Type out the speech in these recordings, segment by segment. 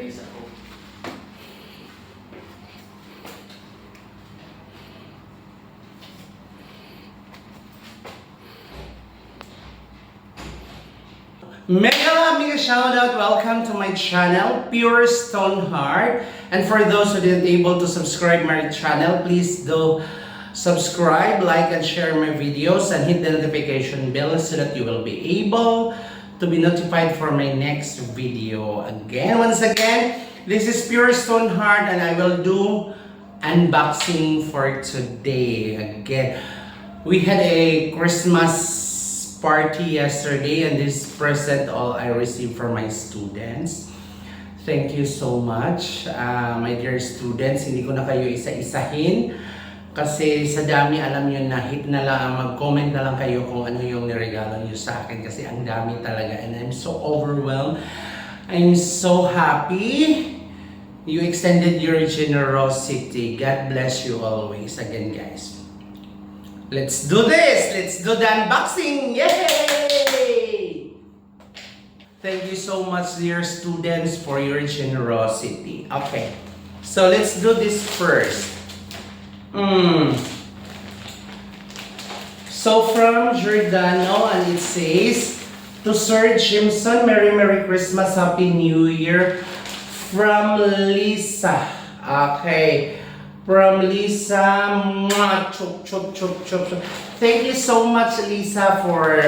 face ako. Mega shout out, welcome to my channel, Pure Stone Heart. And for those who didn't able to subscribe my channel, please do subscribe, like, and share my videos and hit the notification bell so that you will be able to be notified for my next video. Once again, this is Pure Stone Heart and I will do unboxing for today. Again, we had a Christmas party yesterday and this present all I received from my students. Thank you so much, my dear students. Hindi ko na kayo isa-isahin kasi sa dami alam nyo na hit na lang, mag-comment na lang kayo kung ano yung niregalo nyo sa akin kasi ang dami talaga and I'm so overwhelmed. I'm so happy you extended your generosity. God bless you always. Again, guys, let's do this! Let's do the unboxing! Yay! Thank you so much, dear students, for your generosity. Okay, so let's do this first. So from Giordano, and it says, to Sir Jimson, Merry Christmas, Happy New Year, from Lisa. Okay. From Lisa, chup, chup, chup, chup, chup. Thank you so much, Lisa, for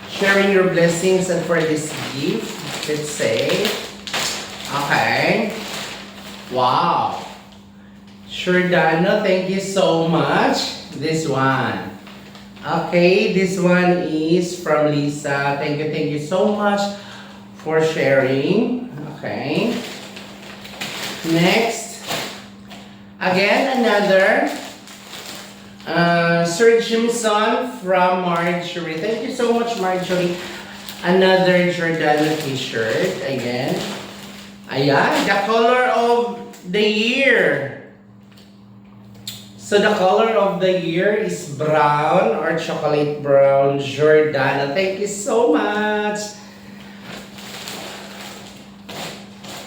sharing your blessings and for this gift. Let's say, okay, wow, Giordano, thank you so much. This one, okay, this one is from Lisa. Thank you so much for sharing. Okay, next. Again, another Sir Jimson from Marjorie. Thank you so much, Marjorie. Another Giordano t-shirt. Again. Ayan, the color of the year. So the color of the year is brown or chocolate brown Giordano. Thank you so much.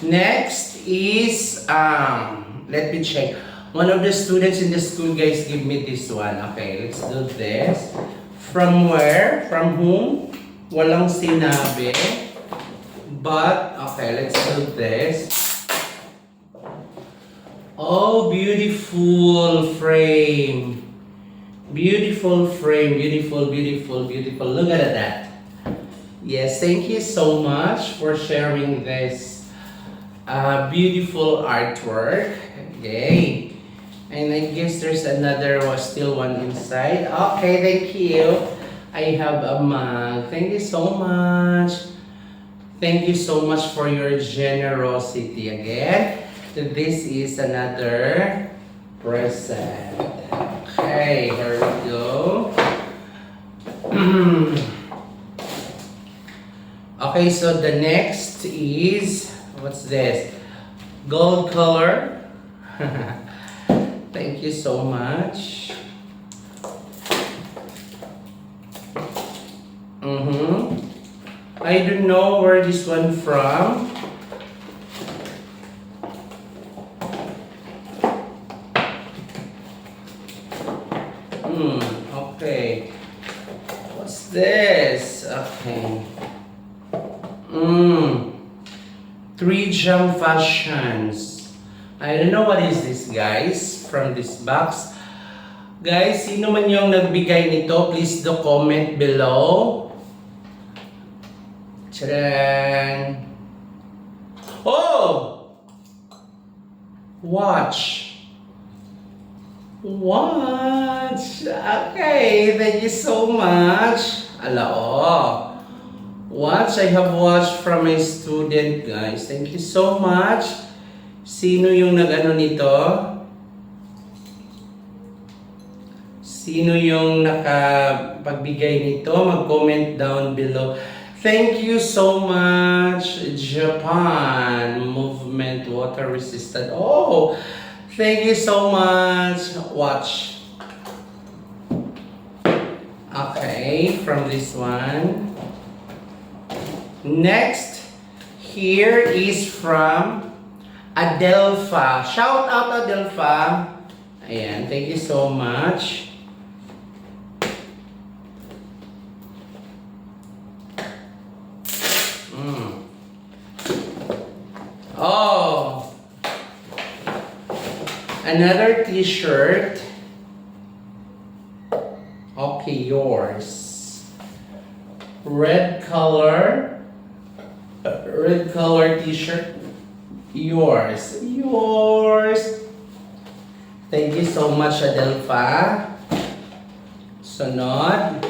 Next is let me check. One of the students in the school, guys, give me this one. Okay, let's do this. From where? From whom? Walang sinabi. But, okay, let's do this. Oh, beautiful frame. Beautiful frame. Beautiful, beautiful, beautiful. Look at that. Yes, thank you so much for sharing this beautiful artwork. Okay. And I guess there's another still one inside. Okay, thank you. I have a mug. Thank you so much. Thank you so much for your generosity again. This is another present. Okay, here we go. Okay, so the next is, what's this? Gold color. Thank you so much. I don't know where this one from. Okay. What's this? Okay. 3Jam Fashions. I don't know what is this, guys, from this box. Guys, sino man yung nagbigay nito, please do comment below. Tcharan! Oh! Watch. Watch. Okay, thank you so much. Ala, watch. I have watched from my student, guys. Thank you so much. Sino yung nag-ano nito? Sino yung nakapagbigay nito? Mag-comment down below. Thank you so much, Japan Movement Water Resistant. Oh, thank you so much. Watch. Okay, from this one. Next, here is from Adelpha. Shout out Adelpha. Ayan, thank you so much. Oh, another t-shirt. Okay, yours. Red color t-shirt. Yours. Thank you so much, Adelpha. Sunod.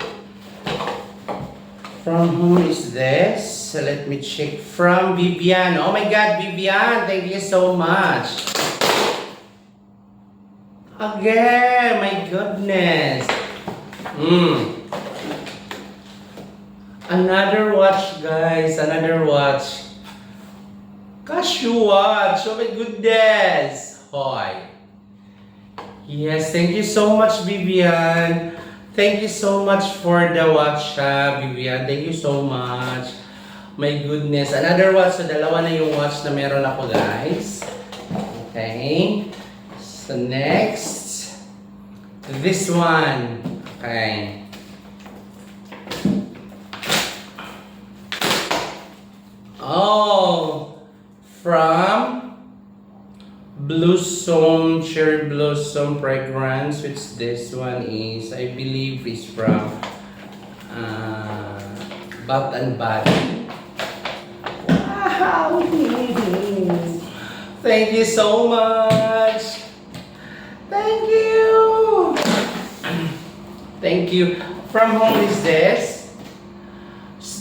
From who is this? So let me check. From Vivian. Oh my God, Vivian, thank you so much. Again, my goodness. Another watch, guys. Another watch. Casio watch. Oh my goodness. Hoy. Yes, thank you so much, Vivian. Thank you so much for the watch, Vivian. Thank you so much. My goodness. Another watch. So, dalawa na yung watch na meron ako, guys. Okay. So, next. This one. Okay. Oh. From Blossom, Cherry Blossom Fragrance, which this one is, I believe is from Bath and Body. Wow! Thank you so much! Thank you! Thank you. From whom is this?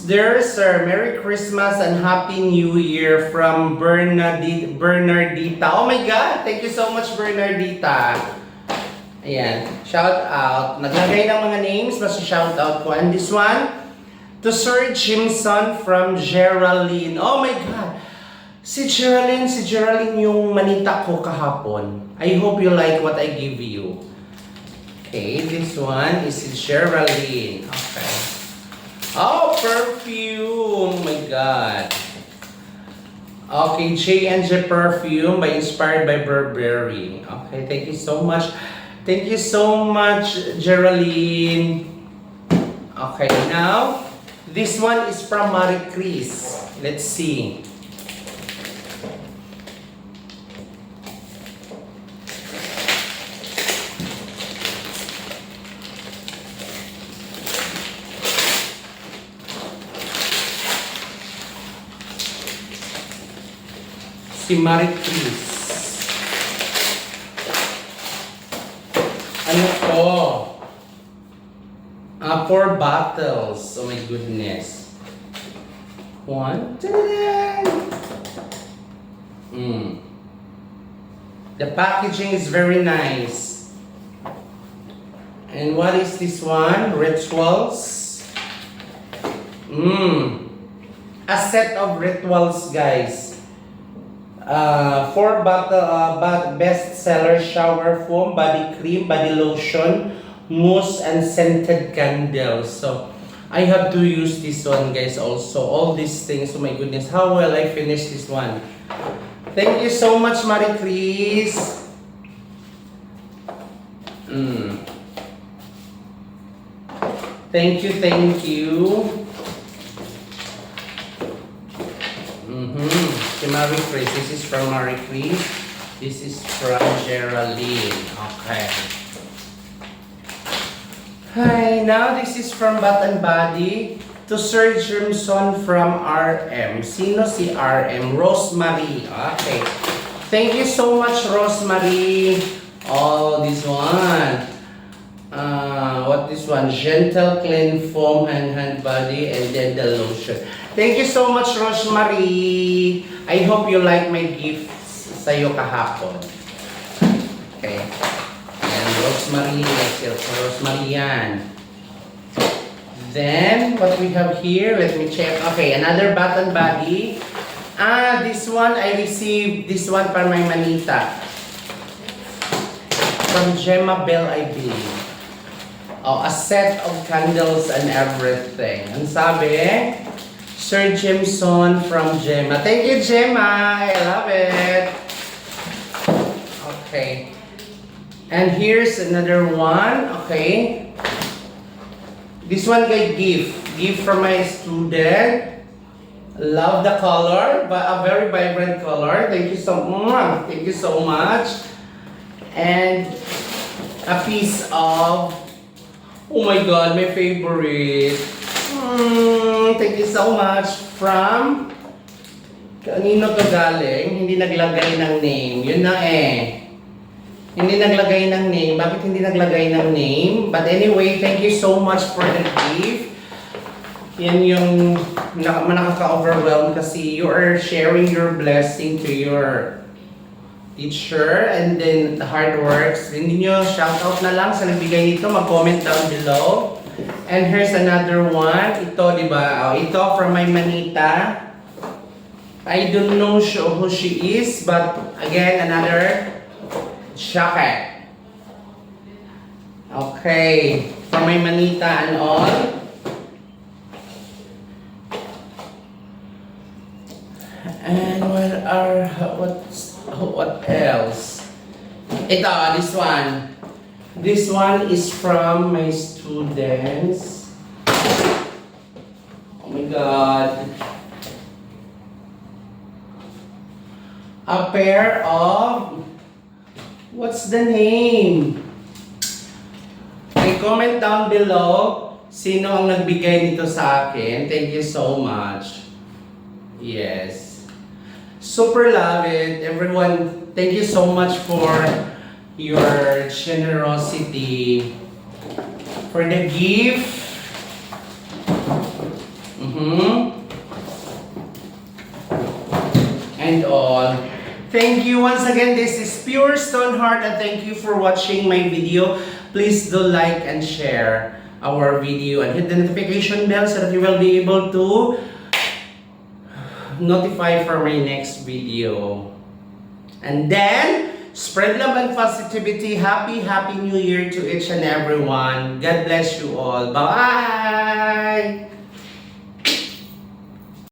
Dear Sir, Merry Christmas and Happy New Year from Bernardita. Oh my God! Thank you so much, Bernardita. Ayan. Shout out. Naglagay ng mga names, mas shout out ko. And this one, to Sir Jimson from Geraldine. Oh my God! Si Geraldine yung manita ko kahapon. I hope you like what I give you. Okay, this one is si Geraldine. Okay. Oh, perfume! Oh my God. Okay, J&J Perfume inspired by Burberry. Okay, thank you so much. Thank you so much, Geraldine. Okay, now, this one is from Marie Chris. Let's see. Si Marie Chris. Ano to? 4 bottles. Oh my goodness. 1, 2, The packaging is very nice. And what is this one? Rituals. A set of rituals, guys. 4 bottle bestseller shower foam, body cream, body lotion, mousse, and scented candles. So I have to use this one, guys, also. All these things. Oh my goodness, how will I finish this one? Thank you so much, Marie Chris. Thank you. Si Marie Chris. This is from Marie Chris. This is from Geraldine. Okay. Hi, now this is from Bath and Body to Sir Jimson from RM. Sino si RM? Rosemary. Okay. Thank you so much, Rosemary. Oh, this one. What this one? Gentle Clean Foam and Hand Body, and then the lotion. Thank you so much, Rosemary. I hope you like my gifts sa'yo kahapon. Okay. And Rosemary, Rosemary yan. Then, what we have here, let me check. Okay, another Bath and Body. This one, I received this one for my manita. From Gemma Bell, I believe. Oh, a set of candles and everything. Ang sabi, Sir Jimson from Gemma. Thank you, Gemma. I love it. Okay. And here's another one. Okay. This one got gift. Gift from my student. Love the color, but a very vibrant color. Thank you so much. Thank you so much. And a piece of, oh my god, my favorite. Thank you so much from, kanino to galing? Hindi naglagay ng name. Yun na eh. Hindi naglagay ng name. Bakit hindi naglagay ng name? But anyway, thank you so much for the gift. Yan yung nakaka-overwhelm kasi you are sharing your blessing to your teacher and then the hard works. Hindi nyo shoutout na lang sa nagbigay nito. Mag-comment down below. And here's another one. Ito, di ba? Oh, ito from my manita. I don't know who she is, but again, another jacket. Okay. From my manita and all. And what else? Ito, this one. This one is from my students. Oh my god. A pair of, what's the name? Okay, comment down below sino ang nagbigay nito sa akin. Thank you so much. Yes. Super love it. Everyone, thank you so much for your generosity. For the gift. And all. Thank you once again. This is Pure Stoneheart and thank you for watching my video. Please do like and share our video and hit the notification bell so that you will be able to notify for my next video. And then, spread love and positivity. Happy New Year to each and everyone. God bless you all. Bye!